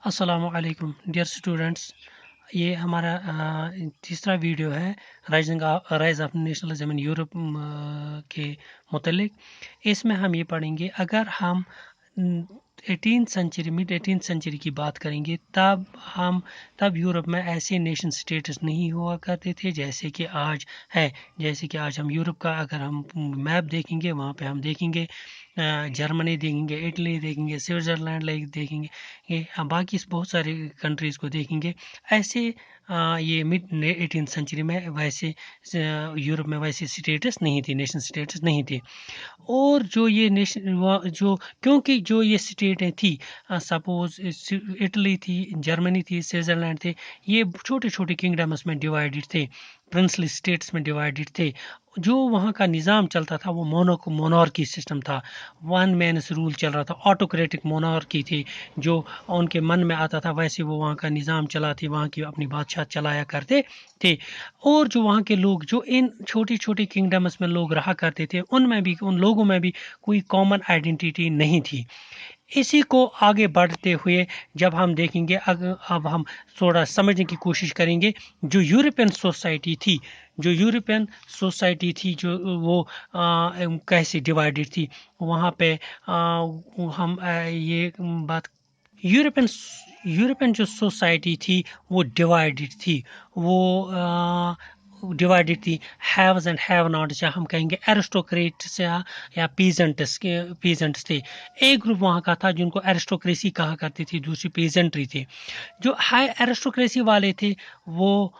अस्सलाम वालेकुम dear students. ये हमारा तीसरा वीडियो है rise of nationalism in Europe के मुतल्लिक। इसमें हम ये पढ़ेंगे, अगर हम 18th सेंचुरी की बात करेंगे तब यूरोप में ऐसे नेशन स्टेट्स नहीं हुआ करते थे जैसे कि आज है। जैसे कि आज हम यूरोप का अगर हम मैप देखेंगे, वहाँ पे हम देखेंगे जर्मनी देखेंगे, इटली देखेंगे, स्विट्ज़रलैंड देखेंगे, ये बाकी बहुत सारे कंट्रीज़ को देखेंगे। ऐसे ये मिड 18th सेंचुरी में वैसे यूरोप में वैसे स्टेटस नहीं थे, नेशन स्टेटस नहीं थे। और जो ये नेशन जो क्योंकि जो ये स्टेटें थी, सपोज इटली थी, जर्मनी थी, स्विट्ज़रलैंड थे, ये छोटे छोटे किंगडम्स में डिवाइडेड थे, प्रिंसली स्टेट्स में डिवाइडेड थे। जो वहाँ का निज़ाम चलता था वो मोनार्की सिस्टम था, वन मैनस रूल चल रहा था, ऑटोक्रेटिक मोनार्की थी। जो उनके मन में आता था वैसे वो वहाँ का निज़ाम चलाते, वहाँ की अपनी बादशाह चलाया करते थे। और जो वहाँ के लोग जो इन छोटी छोटी किंगडम्स में लोग रहा करते थे, उन लोगों में भी कोई कॉमन आइडेंटिटी नहीं थी। इसी को आगे बढ़ते हुए जब हम देखेंगे, अब हम थोड़ा समझने की कोशिश करेंगे, जो यूरोपियन सोसाइटी थी जो वो कैसे डिवाइडेड थी। वहाँ पे हम ये बात, यूरोपियन जो सोसाइटी थी वो डिवाइडेड थी, वो डिवाइडेड थी। हैव्स एंड हैव नॉट्स, या हम कहेंगे एरिस्टोक्रेट्स या पीजेंट्स थे। एक ग्रुप वहाँ का था जिनको एरिस्टोक्रेसी कहा करती थी, दूसरी पीजेंट्री थी। जो हाई एरिस्टोक्रेसी वाले थे वो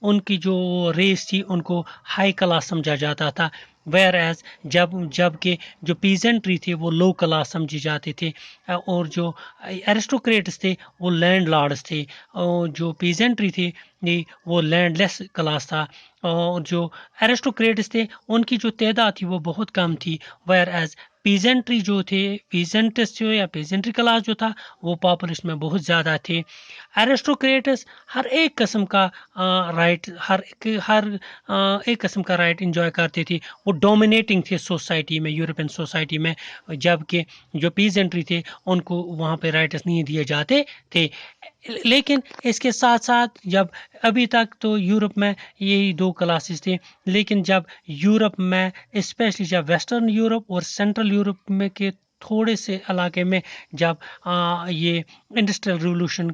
उनकी जो रेस थी उनको हाई क्लास समझा जाता था, वेयर एज जबकि जो पीजेंट्री थे वो लो क्लास समझे जाते थे। और जो एरिस्टोक्रेट्स थे वो लैंड लॉर्ड्स थे, और जो पीजेंट्री थे वो लैंडलेस क्लास था। और जो एरिस्टोक्रेट्स थे उनकी जो तादाद थी वो बहुत कम थी, वेयर एज पीजेंट्स जो या पीजेंट्री क्लास जो था वो पॉपुलेशन में बहुत ज़्यादा थे। एरिस्टोक्रेट्स हर एक किस्म का राइट हर एक किस्म का राइट इंजॉय करते थे, वो डोमिनेटिंग थे सोसाइटी में, यूरोपियन सोसाइटी में। जबकि जो पीजेंट्री थे उनको वहाँ पे राइट्स नहीं दिए जाते थे। लेकिन इसके साथ साथ जब अभी तक तो यूरोप में यही दो क्लासेस थे, लेकिन जब यूरोप में स्पेशली जब वेस्टर्न यूरोप और सेंट्रल यूरोप में के थोड़े से इलाके में जब ये इंडस्ट्रियल रिवोल्यूशन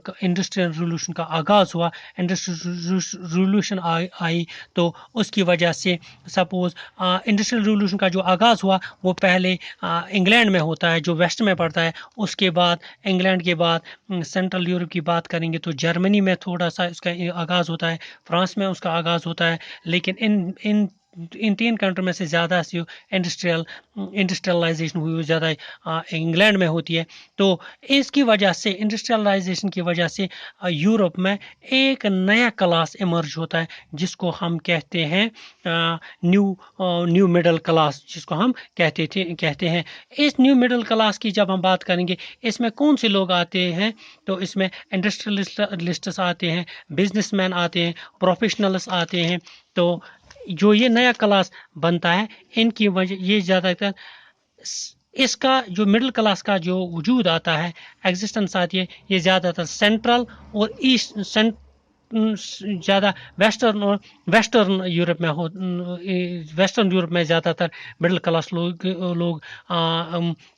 का आगाज़ हुआ, इंडस्ट्रियल रिवोल्यूशन आई, तो उसकी वजह से सपोज इंडस्ट्रियल रिवोल्यूशन का जो आगाज़ हुआ वो पहले इंग्लैंड में होता है जो वेस्ट में पड़ता है। उसके बाद इंग्लैंड के बाद सेंट्रल यूरोप की बात करेंगे तो जर्मनी में थोड़ा सा इसका आगाज़ होता है, फ्रांस में उसका आगाज़ होता है। लेकिन इन तीन कंट्री में से ज़्यादा जो इंडस्ट्रियलाइजेशन हुई ज़्यादा इंग्लैंड में होती है। तो इसकी वजह से, इंडस्ट्रियलाइजेशन की वजह से यूरोप में एक नया क्लास इमर्ज होता है जिसको हम कहते हैं न्यू मिडिल क्लास, जिसको हम कहते हैं। इस न्यू मिडिल क्लास की जब हम बात करेंगे, इसमें कौन से लोग आते हैं, तो इसमें इंडस्ट्रियलिस्ट्स आते हैं, बिजनेसमैन आते हैं, प्रोफेशनल्स आते हैं। तो जो ये नया क्लास बनता है, इनकी वजह ये ज़्यादातर इसका जो मिडिल क्लास का जो वजूद आता है, एग्जिस्टेंस आती है, ये ज़्यादातर सेंट्रल और ईस्ट ज़्यादा वेस्टर्न यूरोप में वेस्टर्न यूरोप में ज़्यादातर मिडिल क्लास लोग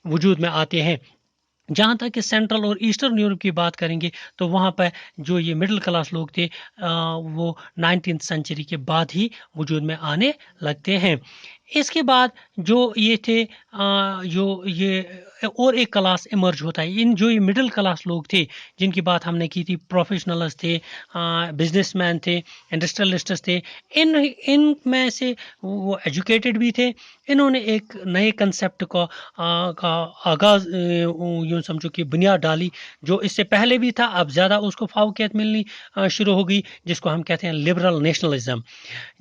वजूद में आते हैं। जहाँ तक कि सेंट्रल और ईस्टर्न यूरोप की बात करेंगे तो वहाँ पर जो ये मिडिल क्लास लोग थे वो 19th सेंचुरी के बाद ही वजूद में आने लगते हैं। इसके बाद जो ये थे जो ये और एक क्लास इमर्ज होता है। इन जो ये मिडिल क्लास लोग थे जिनकी बात हमने की थी, प्रोफेशनल्स थे, बिजनेसमैन थे, इंडस्ट्रियलिस्ट्स थे, इन में से वो एजुकेटेड भी थे। इन्होंने एक नए कंसेप्ट का आगाज़ यूँ समझो कि बुनियाद डाली, जो इससे पहले भी था, अब ज़्यादा उसको फावकियत मिलनी शुरू हो गई, जिसको हम कहते हैं लिबरल नेशनलिज्म।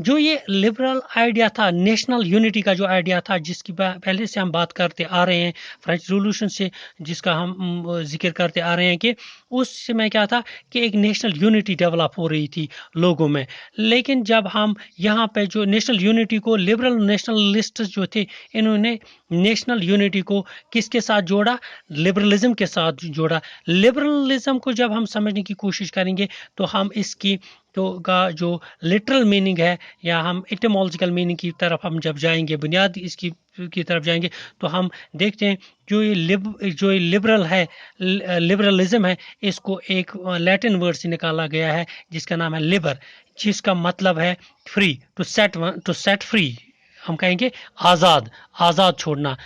जो ये लिबरल आइडिया था नेशनल यूनिटी का जो आइडिया था, जिसकी पहले से हम बात करते आ रहे हैं फ्रेंच रिवॉल्यूशन से, जिसका हम जिक्र करते आ रहे हैं कि उस समय क्या था कि एक नेशनल यूनिटी डेवलप हो रही थी लोगों में। लेकिन जब हम यहाँ पे जो नेशनल यूनिटी को लिबरल नेशनलिस्ट जो थे, इन्होंने नेशनल यूनिटी को किसके साथ जोड़ा? लिबरलिज्म के साथ जोड़ा। लिबरलिज्म को जब हम समझने की कोशिश करेंगे तो हम इसकी का जो लिटरल मीनिंग है, या हम एटिमोलॉजिकल मीनिंग की तरफ हम जब जाएंगे, बुनियाद इसकी की तरफ जाएंगे, तो हम देखते हैं जो ये लिबरल है, लिबरलिज्म है, इसको एक लैटिन वर्ड से निकाला गया है जिसका नाम है लिबर, जिसका मतलब है फ्री, टू सेट फ्री, हम कहेंगे आज़ाद छोड़ना।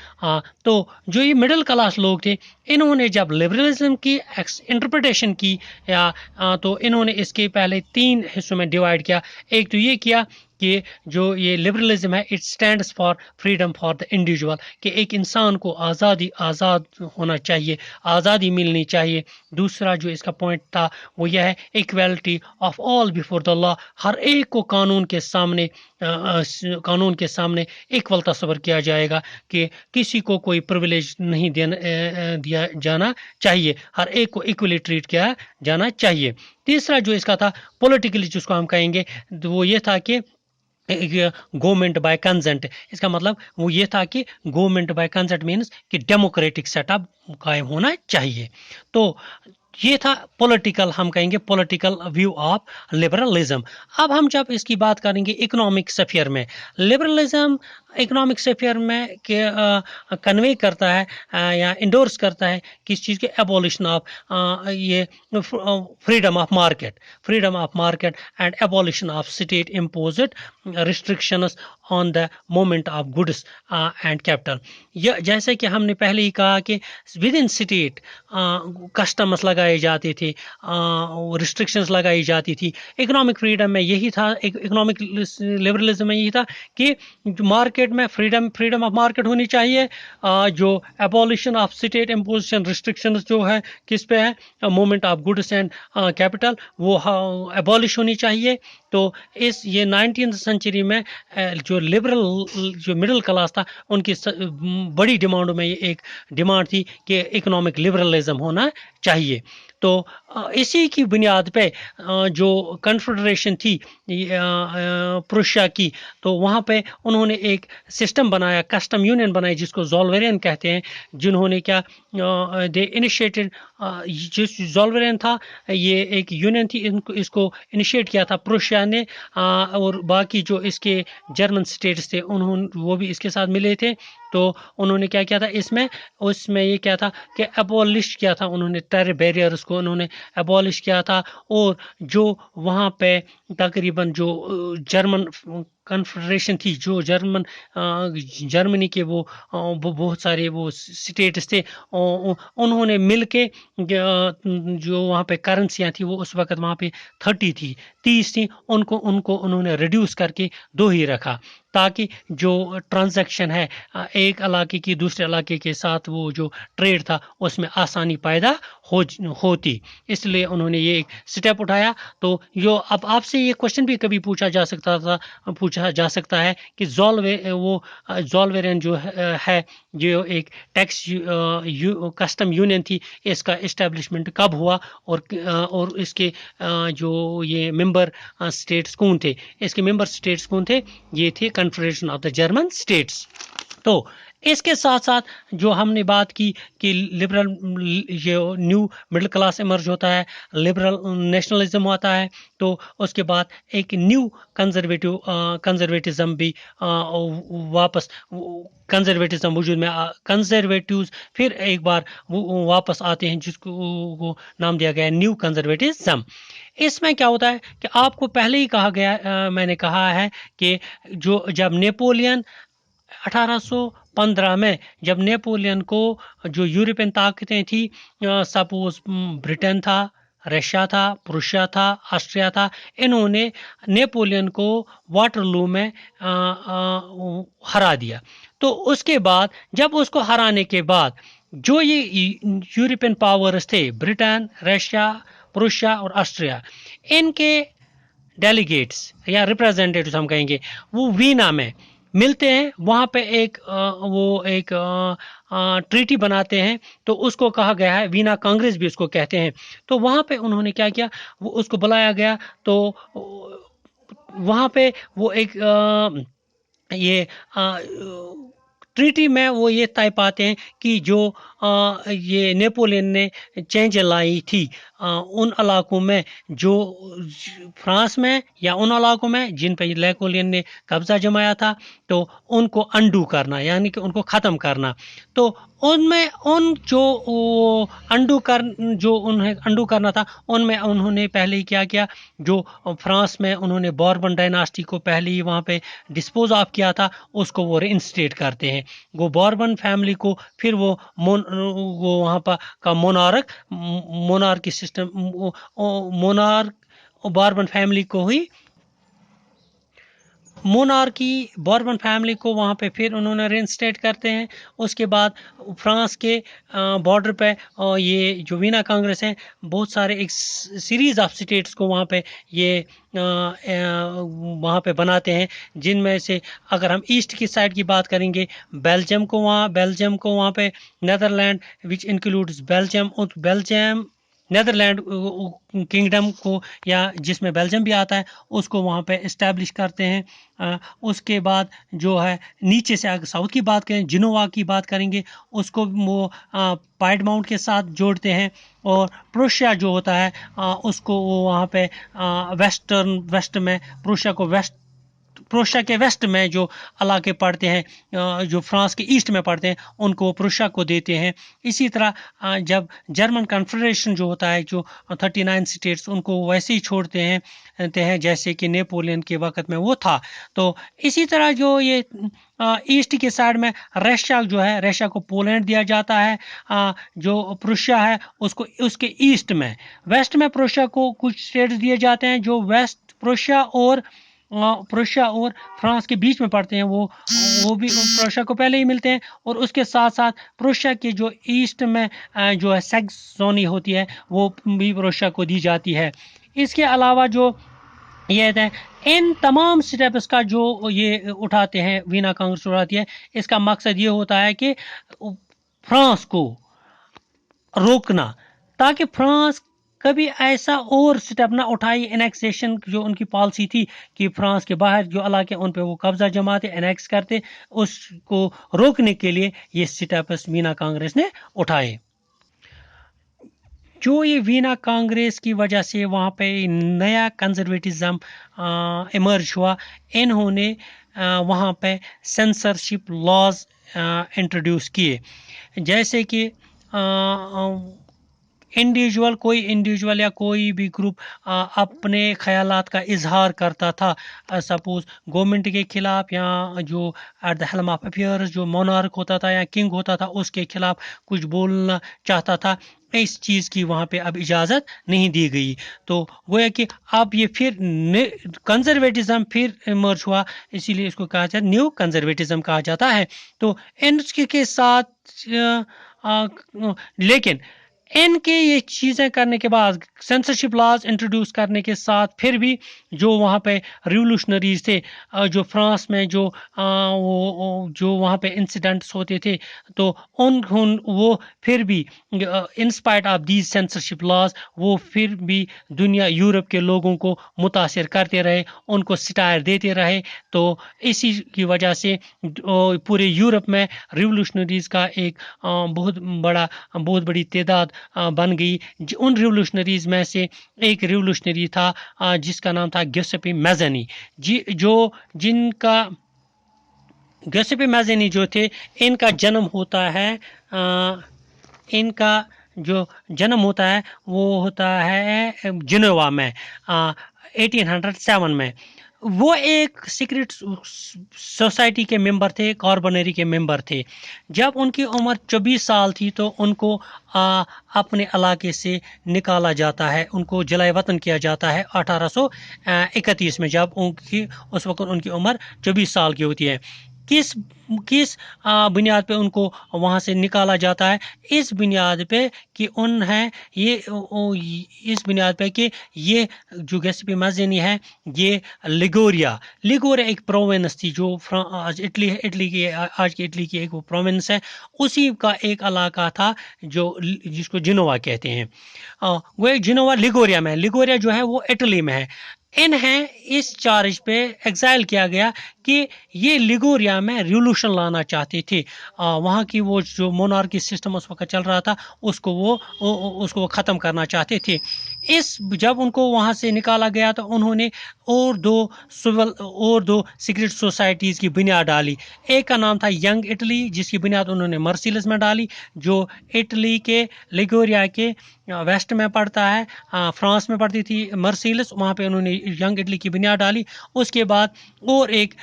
तो जो ये मिडिल क्लास लोग थे, इन्होंने जब लिबरलिज्म की इंटरप्रिटेशन की, या तो इन्होंने इसके पहले 3 हिस्सों में डिवाइड किया। एक तो ये किया कि जो ये लिबरलिज्म है, it stands for freedom for the individual, कि एक इंसान को आज़ाद होना चाहिए, आज़ादी मिलनी चाहिए। दूसरा जो इसका पॉइंट था वो यह है equality of all before the law, हर एक को कानून के सामने इक्वल तस्वर किया जाएगा, कि किसी को कोई प्रिविलेज नहीं दिया जाना चाहिए, हर एक को इक्वली ट्रीट किया जाना चाहिए। तीसरा जो इसका था पॉलिटिकली, जिसको हम कहेंगे, वो ये था कि गवर्नमेंट बाय कंसेंट। इसका मतलब वो ये था कि गवर्नमेंट बाय कंसेंट मीन्स कि डेमोक्रेटिक सेटअप कायम होना चाहिए। तो ये था पॉलिटिकल, हम कहेंगे पॉलिटिकल व्यू ऑफ लिबरलिज्म। अब हम जब इसकी बात करेंगे इकोनॉमिक स्फीयर में, लिबरलिज्म इकोनॉमिक स्फीयर में कन्वे करता है या इंडोर्स करता है किस चीज़ के? एबॉलिशन ऑफ ये freedom of market and abolition of state imposed restrictions on the movement of goods and capital. जैसे कि हमने पहले ही कहा कि विद इन स्टेट कस्टम्स लगाए जाते थे, रिस्ट्रिक्शंस लगाई जाती थी। इकोनॉमिक फ्रीडम में यही था, इकोनॉमिक लिबरलिज्म में यही था कि मार्केट में फ्रीडम ऑफ मार्केट होनी चाहिए, जो abolition of state imposition restrictions जो है किस पे है? Movement of goods and capital, वो एबॉलिश होनी चाहिए। तो ये 19th सेंचुरी में जो मिडिल क्लास था, उनकी बड़ी डिमांडों में ये एक डिमांड थी कि इकोनॉमिक लिबरलिज्म होना चाहिए। तो इसी की बुनियाद पे जो कन्फेडरेशन थी प्रुशिया की, तो वहाँ पे उन्होंने एक सिस्टम बनाया, कस्टम यूनियन बनाई, जिसको ज़ोल्वेरियन कहते हैं, जिन्होंने क्या दे इनिशिएटेड, जिस ज़ोल्वेरियन था ये एक यूनियन थी, इसको इनिशिएट किया था प्रुशिया ने, और बाकी जो इसके जर्मन स्टेट्स थे वो भी इसके साथ मिले थे। तो उन्होंने क्या किया था उसमें ये क्या था कि एबॉलिश किया था, उन्होंने टेरर बैरियर्स को उन्होंने एबॉलिश किया था। और जो वहाँ पे तकरीबन जो जर्मन कन्फेडरेशन थी, जो जर्मनी के वो बहुत सारे वो स्टेट्स थे, उन्होंने मिलके जो वहाँ पे करेंसियाँ थी, वो उस वक्त वहाँ पे 30 थी, उनको उन्होंने रिड्यूस करके 2 ही रखा, ताकि जो ट्रांजैक्शन है एक इलाके की दूसरे इलाके के साथ, वो जो ट्रेड था उसमें आसानी पैदा होती, इसलिए उन्होंने ये एक स्टेप उठाया। तो जो अब आपसे ये क्वेश्चन भी कभी पूछा जा सकता है कि ज़ोल्वेरियन जो है, जो एक टैक्स कस्टम यूनियन थी, इसका इस्टेब्लिशमेंट कब हुआ, और इसके जो ये मेंबर स्टेट्स कौन थे? इसके मेंबर स्टेट्स कौन थे? ये थे confederation of the German states. तो इसके साथ साथ जो हमने बात की कि लिबरल, ये न्यू मिडिल क्लास इमर्ज होता है, लिबरल नेशनलिज्म होता है, तो उसके बाद एक न्यू कंजर्वेटिज्म भी वापस कंजर्वेटिज्म वजूद में, कंजर्वेटिव्स फिर एक बार वापस आते हैं, जिसको नाम दिया गया है न्यू कंजर्वेटिज्म। इसमें क्या होता है कि आपको पहले ही कहा गया, मैंने कहा है कि जब नेपोलियन 1815 में, जब नेपोलियन को जो यूरोपियन ताकतें थी, सपोज ब्रिटेन था, रशिया था, प्रुशिया था, ऑस्ट्रिया था, इन्होंने नेपोलियन को वाटरलू में हरा दिया। तो उसके बाद जब उसको हराने के बाद जो ये यूरोपियन पावर्स थे, ब्रिटेन, रशिया, प्रुशिया और ऑस्ट्रिया, इनके डेलीगेट्स या रिप्रेजेंटेटिव्स हम कहेंगे, वो वीना में मिलते हैं, वहाँ पे वो एक ट्रीटी बनाते हैं, तो उसको कहा गया है वीना कांग्रेस भी उसको कहते हैं। तो वहाँ पे उन्होंने क्या किया, वो उसको बुलाया गया, तो वहाँ पे वो एक ये ट्रीटी में वो ये तय पाते हैं कि जो ये नेपोलियन ने चेंज लाई थी उन इलाकों में, जो फ्रांस में या उन इलाकों में जिन पर नेपोलियन ने कब्जा जमाया था, तो उनको अंडू करना, यानी कि उनको ख़त्म करना। तो उनमें उन जो उन्हें अंडू करना था, उनमें उन्होंने पहले ही क्या किया, जो फ्रांस में उन्होंने बॉर्बन डायनास्टी को पहले ही वहाँ पे डिस्पोज ऑफ किया था, उसको वो रिइंस्टेट करते हैं। वो बॉर्बन फैमिली को फिर वो वहाँ पर का monarchy system, monarch Bourbon family को ही मोनार्की बॉर्बन फैमिली को वहाँ पे फिर उन्होंने रिइंस्टेट करते हैं। उसके बाद फ्रांस के बॉर्डर पे ये जो वीना कांग्रेस है, बहुत सारे एक सीरीज ऑफ स्टेट्स को वहाँ पे ये वहाँ पे बनाते हैं, जिनमें से अगर हम ईस्ट की साइड की बात करेंगे, बेल्जियम को वहाँ पे Netherland which includes Belgium Netherland kingdom को, या जिसमें बेल्जियम भी आता है, उसको वहाँ पे इस्टेब्लिश करते हैं। उसके बाद जो है नीचे से अगर साउथ की बात करें, जिनोवा की बात करेंगे, उसको वो पाइडमाउंट के साथ जोड़ते हैं। और प्रूशिया जो होता है उसको वो वहाँ पे वेस्ट में प्रूशिया के वेस्ट में जो इलाके पड़ते हैं, जो फ्रांस के ईस्ट में पड़ते हैं, उनको प्रूशिया को देते हैं। इसी तरह जब जर्मन कन्फेडरेशन जो होता है, जो 39 स्टेट्स, उनको वैसे ही छोड़ते हैं जैसे कि नेपोलियन के वक्त में वो था। तो इसी तरह जो ये ईस्ट के साइड में रशिया जो है, रशिया को पोलैंड दिया जाता है। जो प्रूशिया है उसको उसके ईस्ट में, वेस्ट में प्रूशिया को कुछ स्टेट्स दिए जाते हैं जो वेस्ट प्रूशिया और फ्रांस के बीच में पड़ते हैं, वो भी प्रूशिया को पहले ही मिलते हैं। और उसके साथ साथ प्रूशिया के जो ईस्ट में जो है सैक्सोनी होती है, वो भी प्रूशिया को दी जाती है। इसके अलावा जो ये है, इन तमाम स्टेप्स का जो ये उठाते हैं, वीना कांग्रेस उठाती है, इसका मकसद ये होता है कि फ्रांस को रोकना, ताकि फ्रांस कभी ऐसा और स्टेप ना उठाई, एनेक्सेशन जो उनकी पॉलिसी थी कि फ्रांस के बाहर जो इलाके उन पे वो कब्जा जमाते, एनेक्स करते, उसको रोकने के लिए ये स्टेप्स वीना कांग्रेस ने उठाए। जो ये वीना कांग्रेस की वजह से वहाँ पे नया कंजर्वेटिज्म इमर्ज हुआ, इन्होंने वहाँ पे सेंसरशिप लॉज इंट्रोड्यूस किए, जैसे कि कोई इंडिविजुअल या कोई भी ग्रुप अपने ख्यालात का इजहार करता था, सपोज गवर्नमेंट के खिलाफ, या जो at the helm of affairs जो मोनार्क होता था या किंग होता था, उसके खिलाफ कुछ बोलना चाहता था, इस चीज़ की वहाँ पे अब इजाज़त नहीं दी गई। तो वो है कि अब ये फिर कंजर्वेटिज्म फिर इमर्ज हुआ, इसीलिए इसको कहा जाता है न्यू कंजर्वेटिज्म कहा जाता है। तो इनके साथ लेकिन इनके ये चीज़ें करने के बाद, सेंसरशिप लॉज इंट्रोड्यूस करने के साथ, फिर भी जो वहाँ पे रिवोल्यूशनरीज थे, जो फ्रांस में जो जो वहाँ पे इंसिडेंट्स होते थे, तो वो फिर भी in spite of these censorship laws, वो फिर भी दुनिया यूरोप के लोगों को मुतासिर करते रहे, उनको सिटायर देते रहे। तो इसी की वजह से पूरे यूरोप में रिवोल्यूशनरीज का एक बहुत बड़ी तादाद बन गई। उन रिवोल्यूशनरीज में से एक रिवोल्यूशनरी था जिसका नाम था ग्युसेपे मैज़नी, ग्युसेपे मैज़नी जो थे, इनका जन्म होता है वो होता है जिनेवा में 1807 में। वो एक सीक्रेट सोसाइटी के मेंबर थे, कार्बोनरी के मेंबर थे। जब उनकी उम्र 24 साल थी तो उनको अपने इलाके से निकाला जाता है, उनको जलाए वतन किया जाता है 1831 में, जब उस वक्त उनकी उम्र 24 साल की होती है। किस किस बुनियाद पे उनको वहाँ से निकाला जाता है? इस बुनियाद पे कि उन है ये इस बुनियाद पे कि ये जो गैसिपी मज़नी है ये लिगोरिया एक प्रोविंस थी जो आज इटली है, इटली की आज की इटली की एक वो प्रोविंस है, उसी का एक इलाका था जो जिसको जिनोवा कहते हैं। वो जिनोवा लिगोरिया जो है वो इटली में है। इन्हें इस चार्ज पे एग्जाइल किया गया कि ये लिगोरिया में रिवोल्यूशन लाना चाहते थे। वहाँ की वो जो मोनार्की सिस्टम उस वक्त चल रहा था उसको वो ख़त्म करना चाहते थे। जब उनको वहाँ से निकाला गया तो उन्होंने और दो सीक्रेट सोसाइटीज़ की बुनियाद डाली। एक का नाम था यंग इटली जिसकी बुनियाद उन्होंने मर्सिलस में डाली, जो इटली के लिगोरिया के वेस्ट में पड़ता है। फ्रांस में पड़ती थी मर्सिलस, वहाँ पे उन्होंने यंग इटली की बुनियाद डाली। उसके बाद और एक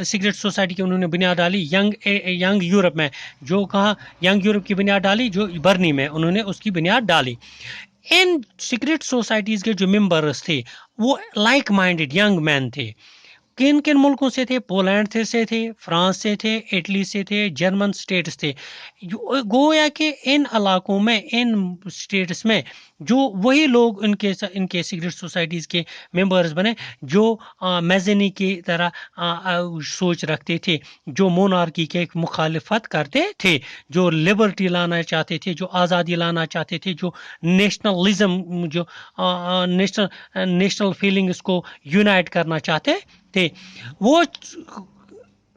सीक्रेट सोसाइटी की उन्होंने बुनियाद डाली यंग यूरोप में, जो कहाँ यंग यूरोप की बुनियाद डाली जो बर्नी में उन्होंने उसकी बुनियाद डाली। इन सीक्रेट सोसाइटीज़ के जो मेंबर्स थे वो लाइक माइंडेड यंग मैन थे। किन किन मुल्कों से थे? पोलैंड से थे, फ्रांस से थे, इटली से थे, जर्मन स्टेट्स थे। गोया कि इन इलाकों में, इन स्टेट्स में जो वही लोग इनके सीक्रेट सोसाइटीज़ के मेंबर्स बने जो मेज़नी की तरह सोच रखते थे, जो मोनार्की के मुखालिफत करते थे, जो लिबर्टी लाना चाहते थे, जो आज़ादी लाना चाहते थे, जो नेशनलिज्म जो नेशनल फीलिंग्स को यूनाइट करना चाहते थे। वो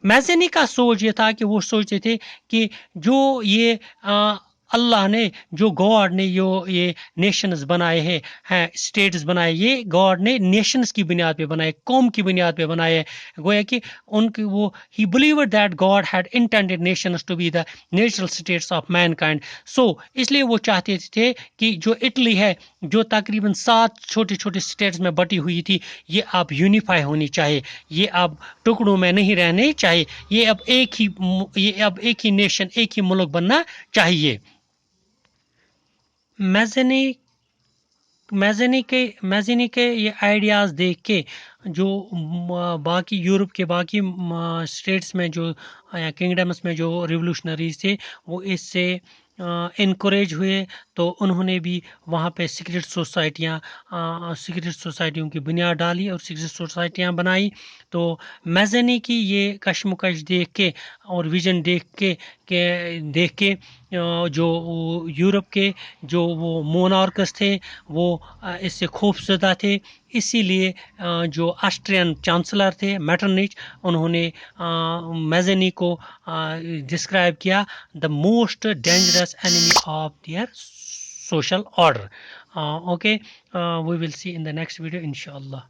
मैज़नी का सोच ये था कि वो सोचते थे कि जो ये अल्लाह ने, जो गॉड ने ये नेशंस बनाए हैं स्टेट्स बनाए, ये गॉड ने नेशंस की बुनियाद पे बनाए, कौम की बुनियाद पे बनाए। गोया कि उनकी वो ही believed that God had intended nations to be the natural states of mankind. So इसलिए वो चाहते थे कि जो इटली है, जो तकरीबन 7 छोटे छोटे स्टेट्स में बटी हुई थी, ये अब यूनिफाई होनी चाहिए, ये अब टुकड़ों में नहीं रहने चाहिए, ये अब एक ही नेशन, एक ही मुल्क बनना चाहिए। मैज़नी के ये आइडियाज़ देख के जो बाकी यूरोप के बाकी स्टेट्स में जो या किंगडम्स में जो रिवोल्यूशनरीज थे वो इससे इनकरेज हुए, तो उन्होंने भी वहाँ पे सीक्रेट सोसाइटियों की बुनियाद डाली और सीक्रेट सोसाइटियाँ बनाई। तो मैज़नी की ये कशमकश देख के और विजन देख के जो यूरोप के जो वो मोनार्क्स थे वो इससे खौफजदा थे। इसीलिए जो ऑस्ट्रियन चांसलर थे मेटरनिच, उन्होंने मैज़नी को डिस्क्राइब किया the most dangerous enemy of their social order. Okay, we will see in the next video, inshallah.